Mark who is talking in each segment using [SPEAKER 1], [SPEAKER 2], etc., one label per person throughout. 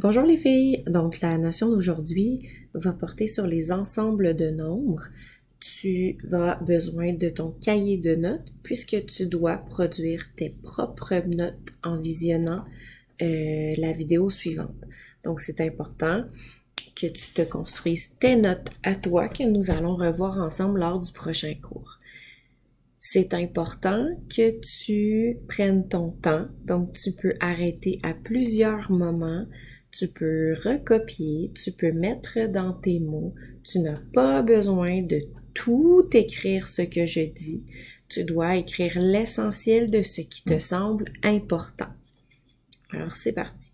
[SPEAKER 1] Bonjour les filles! Donc la notion d'aujourd'hui va porter sur les ensembles de nombres. Tu vas besoin de ton cahier de notes puisque tu dois produire tes propres notes en visionnant la vidéo suivante. Donc c'est important que tu te construises tes notes à toi que nous allons revoir ensemble lors du prochain cours. C'est important que tu prennes ton temps, donc tu peux arrêter à plusieurs moments. Tu peux recopier, tu peux mettre dans tes mots. Tu n'as pas besoin de tout écrire ce que je dis. Tu dois écrire l'essentiel de ce qui te semble important. Alors, c'est parti.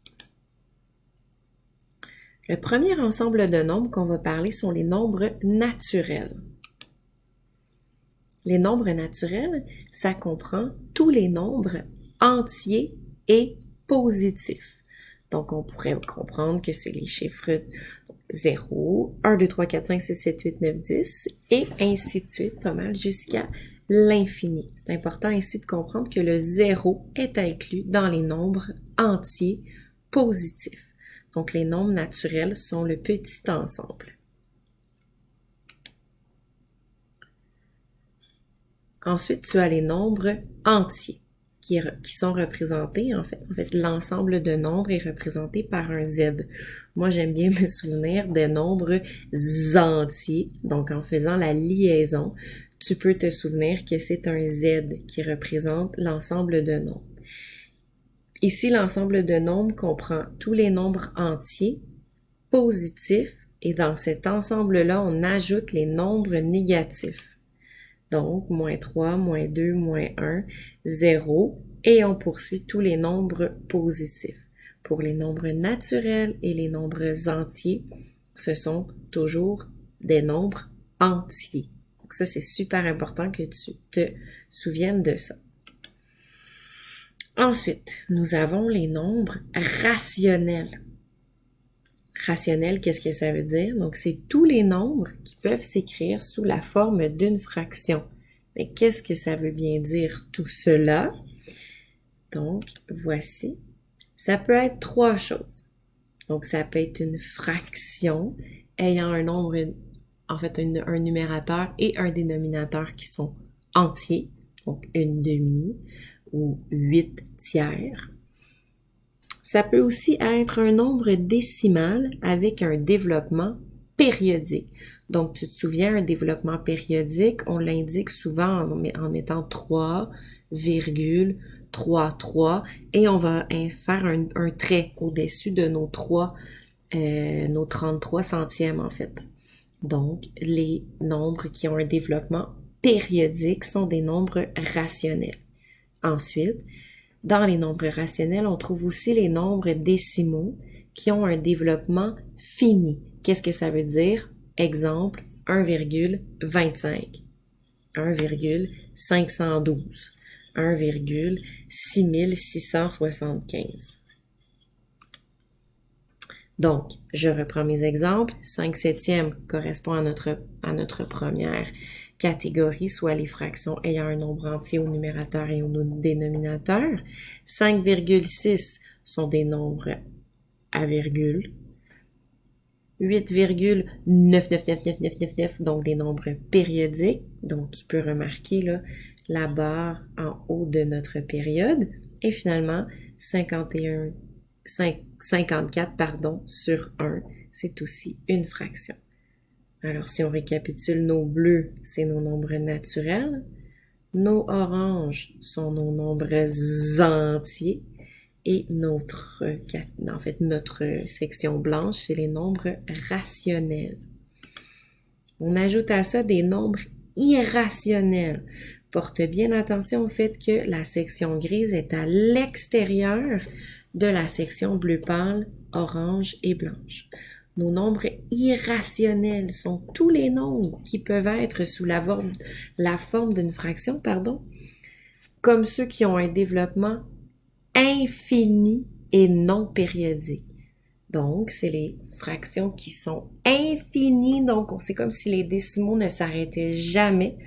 [SPEAKER 1] Le premier ensemble de nombres qu'on va parler sont les nombres naturels. Les nombres naturels, ça comprend tous les nombres entiers et positifs. Donc, on pourrait comprendre que c'est les chiffres 0, 1, 2, 3, 4, 5, 6, 7, 8, 9, 10 et ainsi de suite, pas mal, jusqu'à l'infini. C'est important ici de comprendre que le 0 est inclus dans les nombres entiers positifs. Donc, les nombres naturels sont le petit ensemble. Ensuite, tu as les nombres entiers qui sont représentés, en fait, l'ensemble de nombres est représenté par un Z. Moi, j'aime bien me souvenir des nombres entiers. Donc, en faisant la liaison, tu peux te souvenir que c'est un Z qui représente l'ensemble de nombres. Ici, l'ensemble de nombres comprend tous les nombres entiers, positifs, et dans cet ensemble-là, on ajoute les nombres négatifs. Donc, moins 3, moins 2, moins 1, 0, et on poursuit tous les nombres positifs. Pour les nombres naturels et les nombres entiers, ce sont toujours des nombres entiers. Donc ça, c'est super important que tu te souviennes de ça. Ensuite, nous avons les nombres rationnels. Rationnel, qu'est-ce que ça veut dire? Donc, c'est tous les nombres qui peuvent s'écrire sous la forme d'une fraction. Mais qu'est-ce que ça veut bien dire tout cela? Donc, voici. Ça peut être trois choses. Donc, ça peut être une fraction ayant un nombre, en fait, un numérateur et un dénominateur qui sont entiers. Donc, une demi ou 8 tiers. Ça peut aussi être un nombre décimal avec un développement périodique. Donc, tu te souviens, un développement périodique, on l'indique souvent en mettant 3,33 et on va faire un trait au-dessus de nos 33 centièmes en fait. Donc, les nombres qui ont un développement périodique sont des nombres rationnels. Ensuite, dans les nombres rationnels, on trouve aussi les nombres décimaux qui ont un développement fini. Qu'est-ce que ça veut dire? Exemple, 1,25, 1,512, 1,6675. Donc, je reprends mes exemples. 5 septièmes correspond à notre première catégorie, soit les fractions ayant un nombre entier au numérateur et au dénominateur. 5,6 sont des nombres à virgule. 8,999999, donc des nombres périodiques. Donc, tu peux remarquer là, la barre en haut de notre période. Et finalement, 54 sur 1, c'est aussi une fraction. Alors, si on récapitule, nos bleus, c'est nos nombres naturels. Nos oranges sont nos nombres entiers. Et notre section blanche, c'est les nombres rationnels. On ajoute à ça des nombres irrationnels. Porte bien attention au fait que la section grise est à l'extérieur de la section bleu pâle, orange et blanche. Nos nombres irrationnels sont tous les nombres qui peuvent être sous la forme d'une fraction, comme ceux qui ont un développement infini et non périodique. Donc, c'est les fractions qui sont infinies, donc c'est comme si les décimaux ne s'arrêtaient jamais.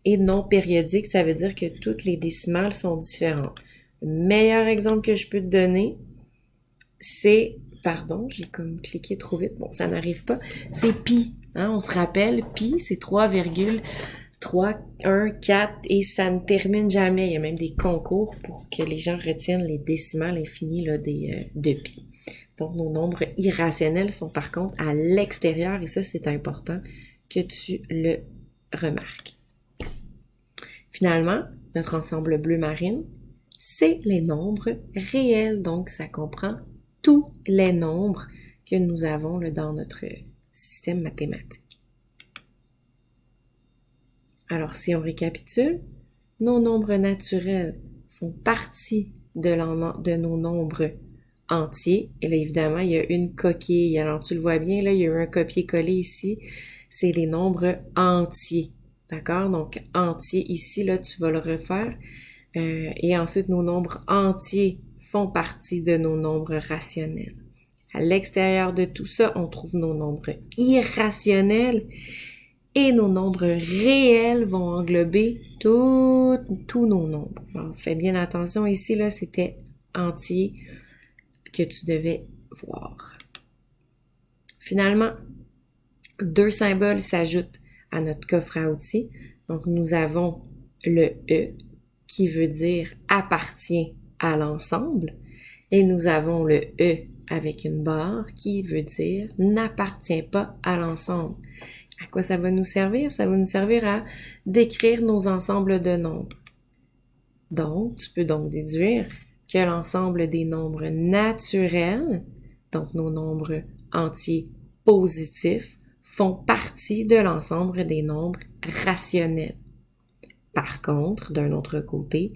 [SPEAKER 1] Et non périodique, ça veut dire que toutes les décimales sont différentes. Le meilleur exemple que je peux te donner, c'est pardon, j'ai comme cliqué trop vite. Bon, ça n'arrive pas. C'est pi. Hein, on se rappelle, pi, c'est 3,314 et ça ne termine jamais. Il y a même des concours pour que les gens retiennent les décimales infinies là, de pi. Donc, nos nombres irrationnels sont par contre à l'extérieur et ça, c'est important que tu le remarques. Finalement, notre ensemble bleu marine, c'est les nombres réels. Donc, ça comprend tous les nombres que nous avons là, dans notre système mathématique. Alors, si on récapitule, nos nombres naturels font partie de nos nombres entiers. Et là, évidemment, il y a une coquille. Alors, tu le vois bien, là, il y a eu un copier-coller ici. C'est les nombres entiers. D'accord? Donc, entier ici, là, tu vas le refaire. Et ensuite, nos nombres entiers font partie de nos nombres rationnels. À l'extérieur de tout ça, on trouve nos nombres irrationnels et nos nombres réels vont englober tous nos nombres. Alors, fais bien attention ici, là, c'était entier que tu devais voir. Finalement, 2 symboles s'ajoutent à notre coffre à outils. Donc, nous avons le E qui veut dire appartient à l'ensemble et nous avons le E avec une barre qui veut dire n'appartient pas à l'ensemble. À quoi ça va nous servir? Ça va nous servir à décrire nos ensembles de nombres. Donc, tu peux donc déduire que l'ensemble des nombres naturels, donc nos nombres entiers positifs, font partie de l'ensemble des nombres rationnels. Par contre, d'un autre côté,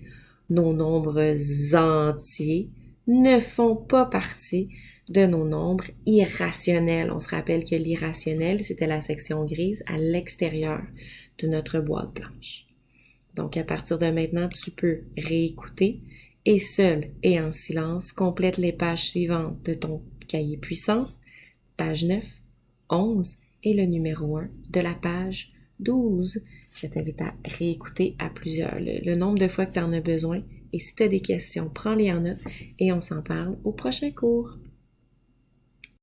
[SPEAKER 1] nos nombres entiers ne font pas partie de nos nombres irrationnels. On se rappelle que l'irrationnel, c'était la section grise à l'extérieur de notre boîte blanche. Donc, à partir de maintenant, tu peux réécouter et seul et en silence, complète les pages suivantes de ton cahier puissance, page 9, 11 et le numéro 1 de la page 12. Je t'invite à réécouter à plusieurs, le nombre de fois que tu en as besoin. Et si tu as des questions, prends-les en note et on s'en parle au prochain cours.